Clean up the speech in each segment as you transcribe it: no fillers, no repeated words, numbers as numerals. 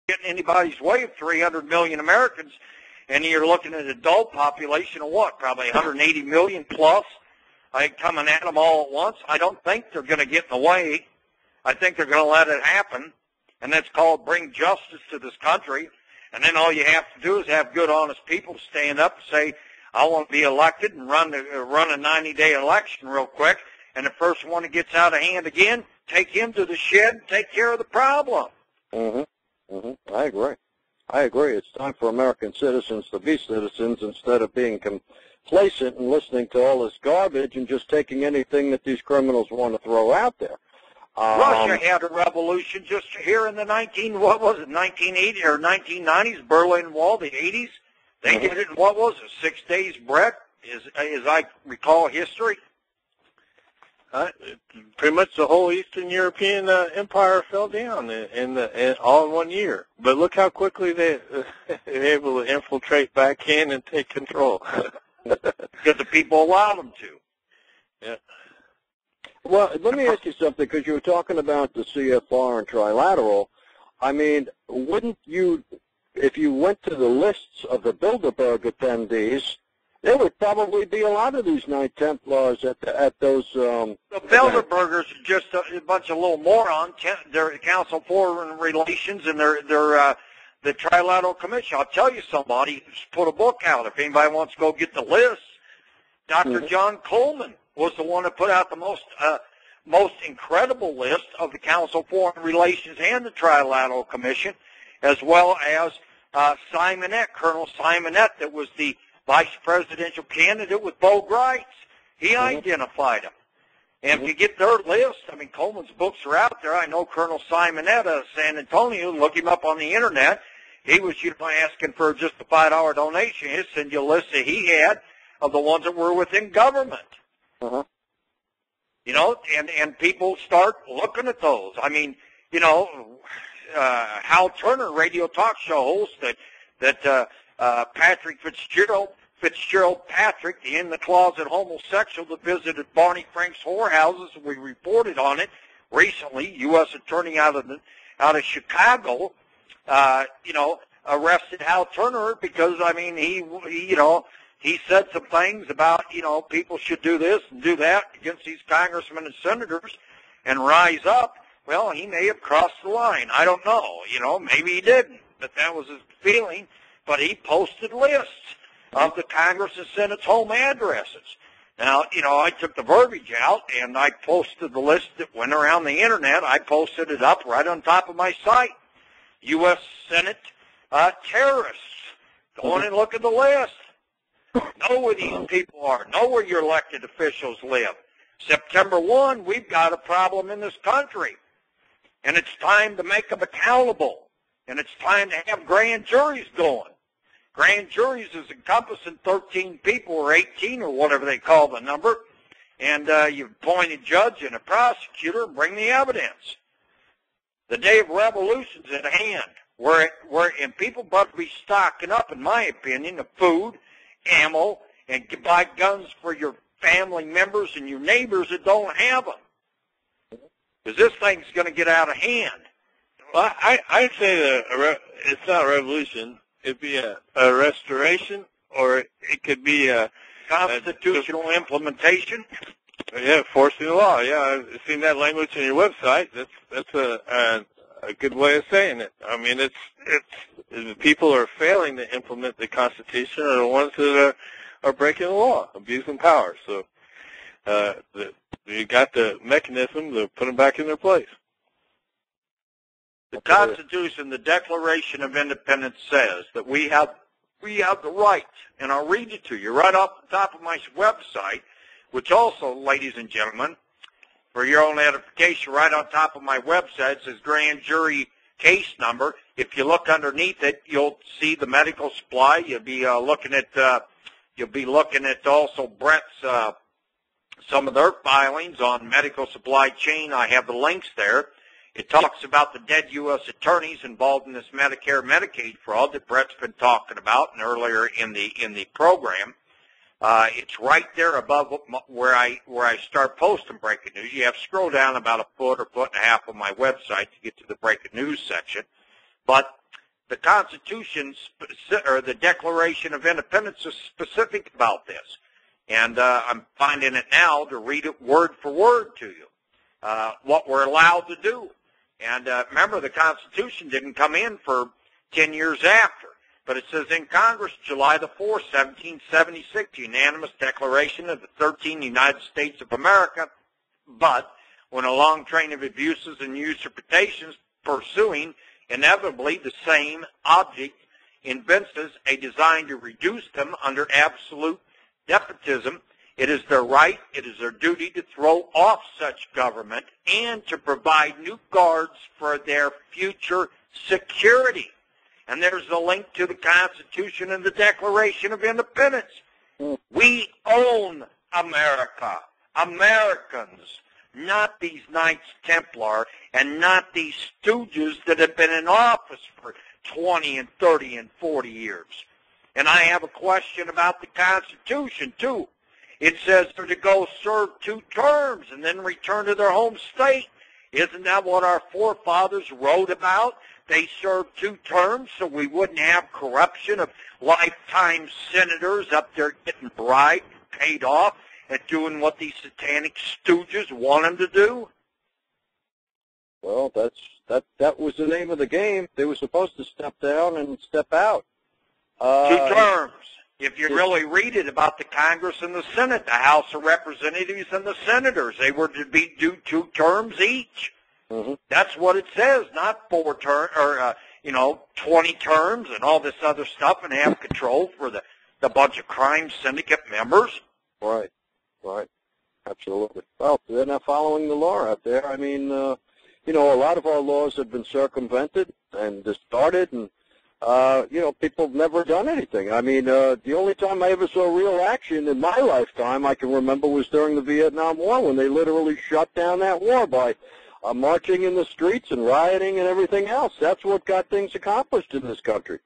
get in anybody's way of 300 million Americans, and you're looking at an adult population of what, probably 180 million plus, coming at them all at once. I don't think they're going to get in the way. I think they're going to let it happen, and that's called bring justice to this country. And then all you have to do is have good, honest people stand up and say, I want to be elected and run a 90-day election real quick, and the first one that gets out of hand again, take him to the shed and take care of the problem. I agree. It's time for American citizens to be citizens instead of being complacent and listening to all this garbage and just taking anything that these criminals want to throw out there. Russia had a revolution just here in the 1980 or 1990s, Berlin Wall, the 80s. They did it in, 6 days, Brett, as I recall history? Pretty much the whole Eastern European empire fell down all in 1 year. But look how quickly they're able to infiltrate back in and take control. Because the people allowed them to. Yeah. Well, let me ask you something, because you were talking about the CFR and trilateral. I mean, wouldn't you, if you went to the lists of the Bilderberg attendees, there would probably be a lot of these Knight Templars at those. The Bilderbergers are just a bunch of little morons. They're the Council for Foreign Relations, and they're the Trilateral Commission. I'll tell you, somebody just put a book out. If anybody wants to go get the list, Dr. John Coleman was the one that put out the most incredible list of the Council for Foreign Relations and the Trilateral Commission, as well as Simonette, Colonel Simonette, that was the vice presidential candidate with Bo Gritz. He identified them. And if you get their list, I mean, Coleman's books are out there. I know Colonel Simonette of San Antonio. Look him up on the Internet. He was asking for just a $5 donation. He'll send you a list that he had of the ones that were within government. You know, and people start looking at those. I mean, you know, Hal Turner, radio talk show host, that Patrick Fitzgerald Patrick, the in-the-closet homosexual that visited Barney Frank's whorehouses. We reported on it recently. U.S. attorney out of Chicago, you know, arrested Hal Turner because, I mean, he said some things about, you know, people should do this and do that against these congressmen and senators and rise up. Well, he may have crossed the line. I don't know. You know, maybe he didn't, but that was his feeling. But he posted lists of the Congress and Senate's home addresses. Now, you know, I took the verbiage out, and I posted the list that went around the Internet. I posted it up right on top of my site. U.S. Senate terrorists. Go on and look at the list. Know where these people are. Know where your elected officials live. September 1, we've got a problem in this country. And it's time to make them accountable. And it's time to have grand juries going. Grand juries is encompassing 13 people or 18 or whatever they call the number. And you appoint a judge and a prosecutor and bring the evidence. The day of revolution's at hand. And people better be stocking up, in my opinion, of food, ammo, and buy guns for your family members and your neighbors that don't have them. Because this thing's going to get out of hand. Well, I'd say that it's not a revolution. It'd be a restoration, or it could be a constitutional implementation. Yeah, forcing the law. Yeah, I've seen that language on your website. That's a good way of saying it. I mean, it's the people who are failing to implement the Constitution are the ones that are breaking the law, abusing power. So you got the mechanism to put them back in their place. The Constitution, the Declaration of Independence says that we have the right, and I'll read it to you right off the top of my website, which also, ladies and gentlemen, for your own edification, right on top of my website says grand jury case number. If you look underneath it, you'll see the medical supply. You'll be looking at also Brett's some of their filings on medical supply chain. I have the links there. It talks about the dead U.S. attorneys involved in this Medicare Medicaid fraud that Brett's been talking about and earlier in the program. It's right there above where I start posting breaking news. You have to scroll down about a foot or foot and a half on my website to get to the breaking news section. But the Constitution or the Declaration of Independence is specific about this. And I'm finding it now to read it word for word to you, what we're allowed to do. And remember, the Constitution didn't come in for 10 years after. But it says in Congress, July the 4th, 1776, unanimous declaration of the 13 United States of America. But when a long train of abuses and usurpations pursuing inevitably the same object evinces a design to reduce them under absolute despotism, it is their right, it is their duty to throw off such government and to provide new guards for their future security. And there's a link to the Constitution and the Declaration of Independence. We own America, Americans, not these Knights Templar and not these stooges that have been in office for 20 and 30 and 40 years. And I have a question about the Constitution, too. It says they're to go serve 2 terms and then return to their home state. Isn't that what our forefathers wrote about? They served 2 terms so we wouldn't have corruption of lifetime senators up there getting bribed, paid off, and doing what these satanic stooges want them to do? Well, that was the name of the game. They were supposed to step down and step out. 2 terms. If you really read it about the Congress and the Senate, the House of Representatives and the Senators, they were to be do 2 terms each. Mm-hmm. That's what it says, not 4 terms or 20 terms and all this other stuff, and have control for the bunch of crime syndicate members. Right, absolutely. Well, they're not following the law out there. I mean, a lot of our laws have been circumvented and distorted, and people have never done anything. I mean, the only time I ever saw real action in my lifetime I can remember was during the Vietnam War, when they literally shut down that war by marching in the streets and rioting and everything else. That's what got things accomplished in this country.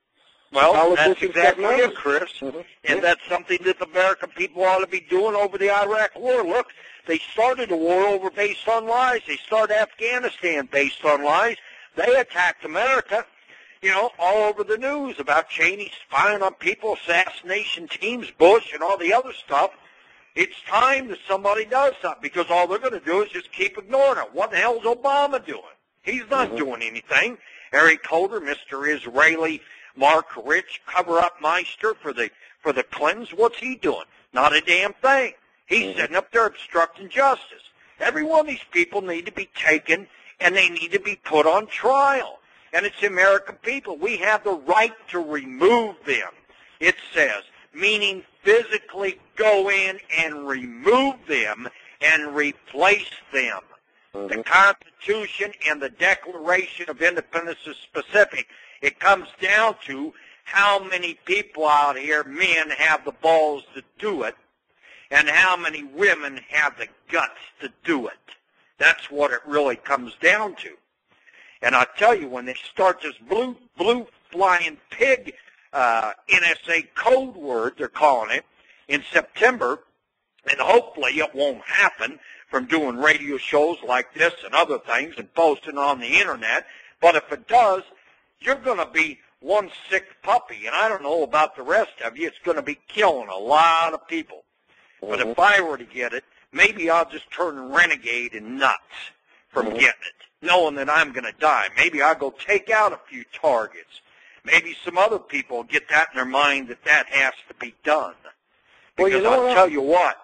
Well, that's exactly it, Chris. Mm-hmm. And that's something that the American people ought to be doing over the Iraq War. Look, they started a war based on lies. They started Afghanistan based on lies. They attacked America, all over the news about Cheney spying on people, assassination teams, Bush, and all the other stuff. It's time that somebody does something, because all they're going to do is just keep ignoring it. What the hell is Obama doing? He's not doing anything. Eric Holder, Mr. Israeli Mark Rich, cover-up meister for the Clintons, what's he doing? Not a damn thing. He's sitting up there obstructing justice. Every one of these people need to be taken, and they need to be put on trial. And it's the American people. We have the right to remove them, it says, meaning physically go in and remove them and replace them. Mm-hmm. The Constitution and the Declaration of Independence is specific. It comes down to how many people out here, men, have the balls to do it, and how many women have the guts to do it. That's what it really comes down to. And I tell you, when they start this blue flying pig NSA code word, they're calling it, in September, and hopefully it won't happen from doing radio shows like this and other things and posting on the Internet, but if it does, you're going to be one sick puppy, and I don't know about the rest of you. It's going to be killing a lot of people. But if I were to get it, maybe I'll just turn renegade and nuts from getting it, knowing that I'm going to die. Maybe I'll go take out a few targets. Maybe some other people get that in their mind that has to be done. Because I'll tell you what,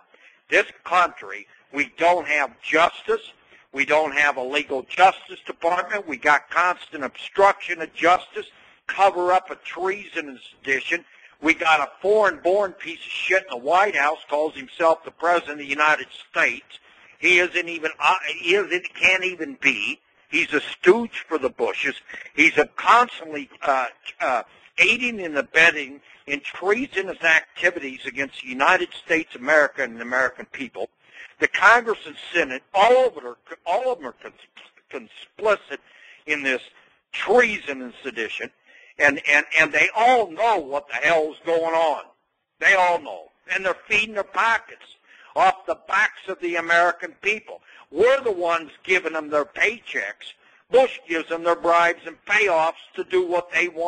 this country, we don't have justice. We don't have a legal justice department. We got constant obstruction of justice, cover up of treason and sedition. We got a foreign-born piece of shit in the White House, calls himself the President of the United States. He can't even be. He's a stooge for the Bushes. He's constantly aiding and abetting in treasonous activities against the United States, America, and the American people. The Congress and Senate, all of them are complicit in this treason and sedition, and they all know what the hell's going on. They all know, and they're feeding their pockets off the backs of the American people. We're the ones giving them their paychecks. Bush gives them their bribes and payoffs to do what they want